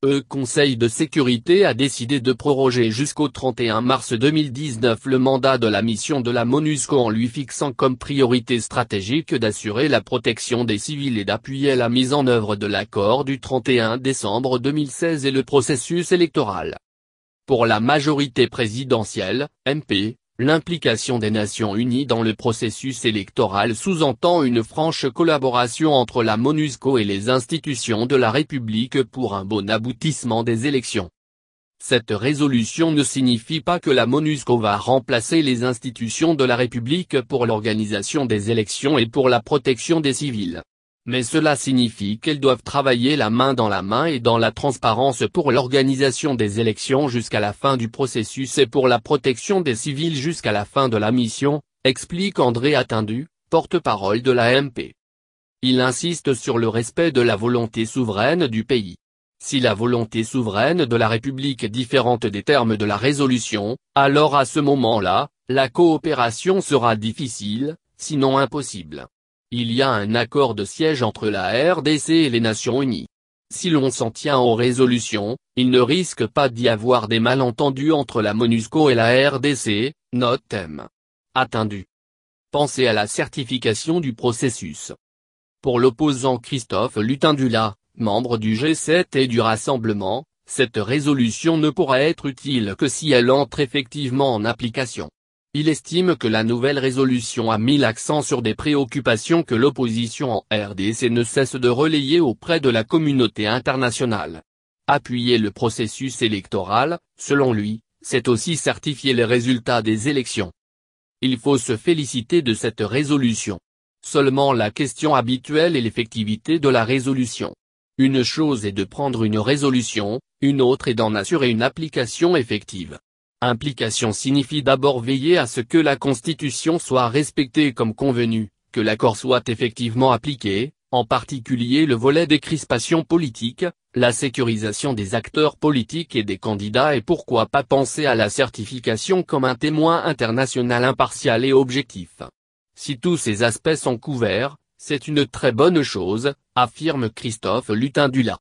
Le Conseil de sécurité a décidé de proroger jusqu'au 31 mars 2019 le mandat de la mission de la MONUSCO en lui fixant comme priorité stratégique d'assurer la protection des civils et d'appuyer la mise en œuvre de l'accord du 31 décembre 2016 et le processus électoral. Pour la majorité présidentielle, MP, l'implication des Nations Unies dans le processus électoral sous-entend une franche collaboration entre la MONUSCO et les institutions de la République pour un bon aboutissement des élections. Cette résolution ne signifie pas que la MONUSCO va remplacer les institutions de la République pour l'organisation des élections et pour la protection des civils. Mais cela signifie qu'elles doivent travailler la main dans la main et dans la transparence pour l'organisation des élections jusqu'à la fin du processus et pour la protection des civils jusqu'à la fin de la mission, explique André Attendu, porte-parole de la MP. Il insiste sur le respect de la volonté souveraine du pays. Si la volonté souveraine de la République est différente des termes de la résolution, alors à ce moment-là, la coopération sera difficile, sinon impossible. Il y a un accord de siège entre la RDC et les Nations Unies. Si l'on s'en tient aux résolutions, il ne risque pas d'y avoir des malentendus entre la MONUSCO et la RDC, note M. Attendu. Pensez à la certification du processus. Pour l'opposant Christophe Lutindula, membre du G7 et du Rassemblement, cette résolution ne pourra être utile que si elle entre effectivement en application. Il estime que la nouvelle résolution a mis l'accent sur des préoccupations que l'opposition en RDC ne cesse de relayer auprès de la communauté internationale. Appuyer le processus électoral, selon lui, c'est aussi certifier les résultats des élections. Il faut se féliciter de cette résolution. Seulement la question habituelle est l'effectivité de la résolution. Une chose est de prendre une résolution, une autre est d'en assurer une application effective. Implication signifie d'abord veiller à ce que la Constitution soit respectée comme convenu, que l'accord soit effectivement appliqué, en particulier le volet des crispations politiques, la sécurisation des acteurs politiques et des candidats et pourquoi pas penser à la certification comme un témoin international impartial et objectif. Si tous ces aspects sont couverts, c'est une très bonne chose, affirme Christophe Lutindula.